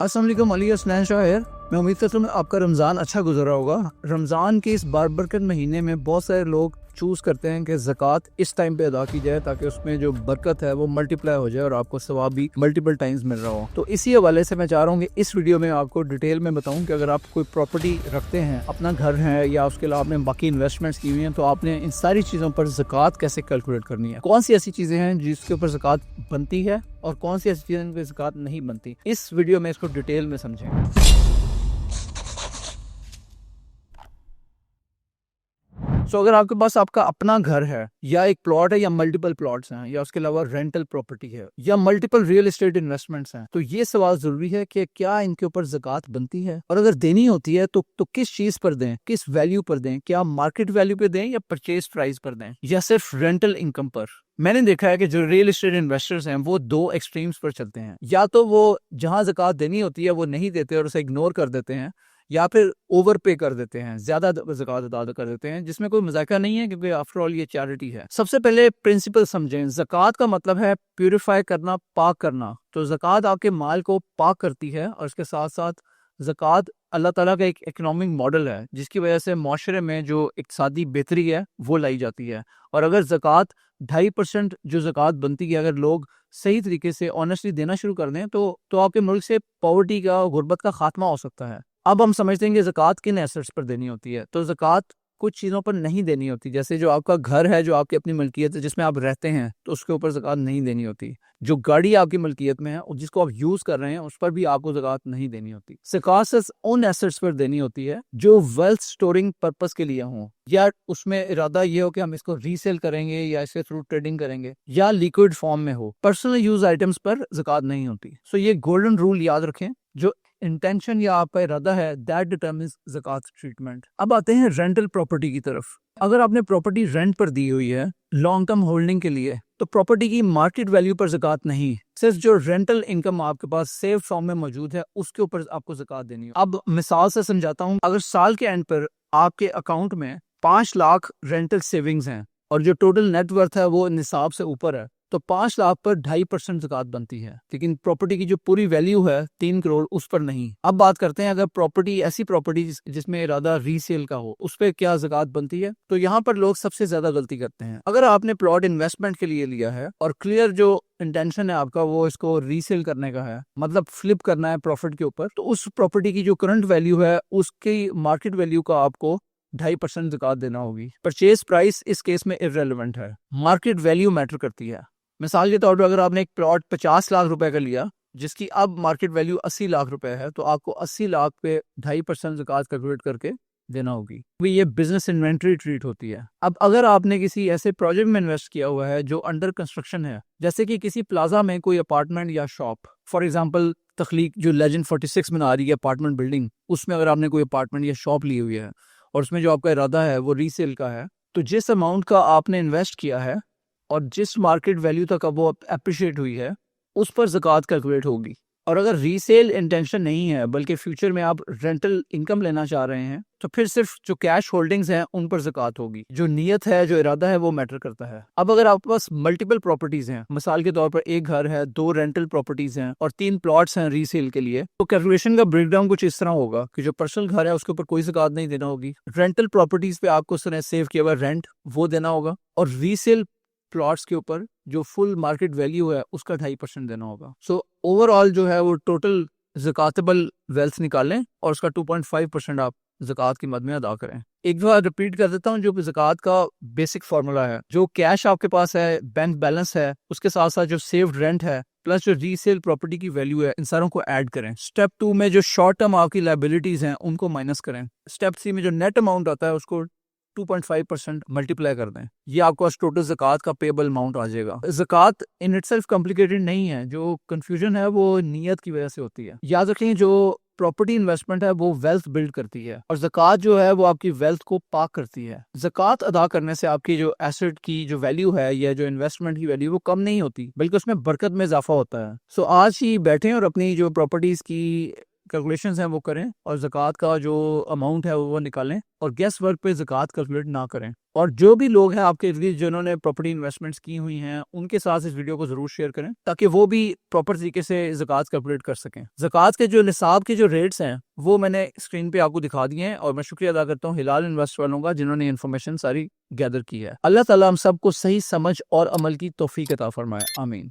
अस्सलाम वालेकुम, अली हसनैन शाह है। मैं उम्मीद करता हूँ आपका रमज़ान अच्छा गुजरा होगा। रमज़ान के इस बारबरकत महीने में बहुत सारे लोग चूज़ करते हैं कि ज़कात इस टाइम पे अदा की जाए ताकि उसमें जो बरकत है वो मल्टीप्लाई हो जाए और आपको सवाब भी मल्टीपल टाइम्स मिल रहा हो। तो इसी हवाले से मैं चाह रहा हूँ कि इस वीडियो में आपको डिटेल में बताऊँ कि अगर आप कोई प्रॉपर्टी रखते हैं, अपना घर है या उसके अलावा आपने बाकी इन्वेस्टमेंट्स की हुई हैं, तो आपने इन सारी चीज़ों पर ज़कात कैसे कैलकुलेट करनी है, कौन सी ऐसी चीज़ें हैं जिसके ऊपर ज़कात बनती है और कौन सी ऐसी चीज़ें पर ज़कात नहीं बनती। इस वीडियो में इसको डिटेल में समझें। अगर आपके पास आपका अपना घर है या एक प्लॉट है या मल्टीपल प्लॉट्स हैं या उसके अलावा रेंटल प्रॉपर्टी है या मल्टीपल रियल एस्टेट इन्वेस्टमेंट्स हैं, तो ये सवाल जरूरी है कि क्या इनके ऊपर ज़कात बनती है, और अगर देनी होती है तो किस चीज पर दें, किस वैल्यू पर दें, क्या मार्केट वैल्यू पे दें या परचेज प्राइस पर दें या सिर्फ रेंटल इनकम पर। मैंने देखा है कि जो रियल एस्टेट इन्वेस्टर्स हैं वो दो एक्सट्रीम्स पर चलते हैं, या तो वो जहां ज़कात देनी होती है वो नहीं देते और उसे इग्नोर कर देते हैं, या फिर ओवर पे कर देते हैं, ज्यादा ज़कात अदा कर देते हैं, जिसमें कोई मजाका नहीं है क्योंकि आफ्टर ऑल ये चैरिटी है। सबसे पहले प्रिंसिपल समझें, ज़कात का मतलब है प्यूरिफाई करना, पाक करना। तो ज़कात आपके माल को पाक करती है और इसके साथ साथ ज़कात अल्लाह ताला का एक इकोनॉमिक मॉडल है जिसकी वजह से माशरे में जो इक़्तिसादी बेहतरी है वो लाई जाती है। और अगर ज़कात 2.5% जो ज़कात बनती है अगर लोग सही तरीके से ऑनेस्टली देना शुरू कर दें तो आपके मुल्क से पॉवर्टी का, गुर्बत का खात्मा हो सकता है। अब हम समझते हैं कि ज़कात किन एसेट्स पर देनी होती है। तो ज़कात कुछ चीज़ों पर नहीं देनी होती, जैसे जो आपका घर है, जो आपकी अपनी मलकियत है, जिसमें आप रहते हैं, तो उसके ऊपर ज़कात नहीं देनी होती। जो गाड़ी आपकी मलकियत में है और जिसको आप यूज़ कर रहे हैं उस पर भी आपको ज़कात नहीं देनी होती। ज़कात सिर्फ उन एसेट्स पर देनी होती है जो वेल्थ स्टोरिंग पर्पस के लिए हों, या उसमें इरादा ये हो कि हम इसको रीसेल करेंगे या इसके थ्रू ट्रेडिंग करेंगे, या लिक्विड फॉर्म में हो। पर्सनल यूज आइटम्स पर ज़कात नहीं होती। सो ये गोल्डन रूल याद रखें, जो इंटेंशन या आपका इरादा है दैट डिटरमिन्स ज़कात ट्रीटमेंट। अब आते हैं रेंटल प्रॉपर्टी की तरफ। अगर आपने प्रॉपर्टी रेंट पर दी हुई है लॉन्ग टर्म होल्डिंग के लिए, तो प्रॉपर्टी की मार्केट वैल्यू पर ज़कात नहीं, सिर्फ जो रेंटल इनकम आपके पास सेव फॉर्म में मौजूद है उसके ऊपर आपको ज़कात देनी है। अब मिसाल से समझाता हूँ, अगर साल के एंड पर आपके अकाउंट में 5 लाख रेंटल सेविंग्स हैं और जो टोटल नेटवर्थ है वो निसाब से ऊपर है, तो 5 लाख पर 2.5% ज़कात बनती है, लेकिन प्रॉपर्टी की जो पूरी वैल्यू है 3 करोड़ उस पर नहीं। अब बात करते हैं अगर प्रॉपर्टी ऐसी प्रॉपर्टी जिसमें इरादा रीसेल का हो, उस पर क्या ज़कात बनती है। तो यहाँ पर लोग सबसे ज्यादा गलती करते हैं। अगर आपने प्लॉट इन्वेस्टमेंट के लिए लिया है और क्लियर जो इंटेंशन है आपका वो इसको रीसेल करने का है, मतलब फ्लिप करना है प्रॉफिट के ऊपर, तो उस प्रॉपर्टी की जो करंट वैल्यू है उसकी मार्केट वैल्यू का आपको 2.5% ज़कात देना होगी। परचेज प्राइस इस केस में इररेलेवेंट है, मार्केट वैल्यू मैटर करती है। मिसाल के तौर पर अगर आपने एक प्लॉट 50 लाख रुपए का लिया जिसकी अब मार्केट वैल्यू 80 लाख रुपए है, तो आपको 80 लाख पे 2.5% ज़कात कैलकुलेट करके देना होगी। ये बिजनेस इन्वेंट्री ट्रीट होती है। अब अगर आपने किसी ऐसे प्रोजेक्ट में इन्वेस्ट किया हुआ है जो अंडर कंस्ट्रक्शन है, जैसे कि किसी प्लाजा में कोई अपार्टमेंट या शॉप, फॉर एग्जांपल तख्लीक जो लेजेंड 46 में आ रही है अपार्टमेंट बिल्डिंग, उसमें अगर आपने कोई अपार्टमेंट या शॉप ली हुई है और उसमें जो आपका इरादा है वो रीसेल का है, तो जिस अमाउंट का आपने इन्वेस्ट किया है और जिस मार्केट वैल्यू तक वो अप्रिशिएट हुई है उस पर ज़कात कैलकुलेट होगी। और अगर रीसेल इंटेंशन नहीं है बल्कि फ्यूचर में आप रेंटल इनकम लेना चाह रहे हैं, तो फिर सिर्फ जो कैश होल्डिंग्स हैं उन पर ज़कात होगी। जो नीयत है, जो इरादा है, वो मैटर करता है। अब अगर आपके पास मल्टीपल प्रॉपर्टीज हैं, मिसाल के तौर पर एक घर है, 2 रेंटल प्रॉपर्टीज हैं और 3 प्लॉट्स हैं रीसेल के लिए, तो कैलकुलेशन का ब्रेकडाउन कुछ इस तरह होगा कि जो पर्सनल घर है उसके ऊपर कोई ज़कात नहीं देना होगी, रेंटल प्रॉपर्टीज पे आपको सेव किया हुआ रेंट वो देना होगा, और रीसेल प्लॉट्स के ऊपर जो फुल मार्केट वैल्यू है उसका 2.5% देना होगा। सो ओवरऑल जो है वो टोटल ज़कातेबल वेल्थ निकालें और उसका 2.5% आप ज़कात की मद में अदा करें। एक बार रिपीट कर देता हूँ, जो ज़कात का बेसिक फार्मूला है, जो कैश आपके पास है, बैंक बैलेंस है, उसके साथ साथ जो सेव्ड रेंट है प्लस जो रीसेल प्रॉपर्टी की वैल्यू है, इन सारों को ऐड करें। स्टेप 2 में जो शॉर्ट टर्म आपकी लायबिलिटीज हैं उनको माइनस करें। स्टेप 3 में जो नेट अमाउंट आता है उसको 2.5% मल्टीप्लाई कर दें। ये आपको टोटल ज़कात का पेबल अमाउंट आ जाएगा। ज़कात इन इटसेल्फ कॉम्प्लिकेटेड नहीं है, जो कंफ्यूजन है वो नीयत की वजह से होती है। याद रखें, जो प्रॉपर्टी इन्वेस्टमेंट है वो वेल्थ बिल्ड करती है और ज़कात जो है वो आपकी वेल्थ को पाक करती है। ज़कात अदा करने से आपकी जो एसेट की जो वैल्यू है या जो इन्वेस्टमेंट की वैल्यू वो कम नहीं होती, बल्कि उसमें बरकत में इजाफा होता है। सो आज ही बैठें और अपनी जो प्रॉपर्टीज की کیلکولیشنز ہیں وہ کریں اور زکوٰۃ کا جو اماؤنٹ ہے وہ نکالیں اور گیس ورک پہ زکوٰۃ کیلکولیٹ نہ کریں. اور جو بھی لوگ ہیں آپ کے ارد گرد جنہوں نے پراپرٹی انویسٹمنٹس کی ہوئی ہیں ان کے ساتھ اس ویڈیو کو ضرور شیئر کریں تاکہ وہ بھی پراپر طریقے سے زکوٰۃ کیلکولیٹ کر سکیں. زکوٰۃ کے جو نصاب کے جو ریٹس ہیں وہ میں نے اسکرین پہ آپ کو دکھا دیے ہیں اور میں شکریہ ادا کرتا ہوں ہلال انویسٹ والوں کا جنہوں نے انفارمیشن ساری گیدر کی ہے. اللہ تعالیٰ ہم سب کو صحیح سمجھ اور عمل کی توفیق عطا فرمائے. آمین.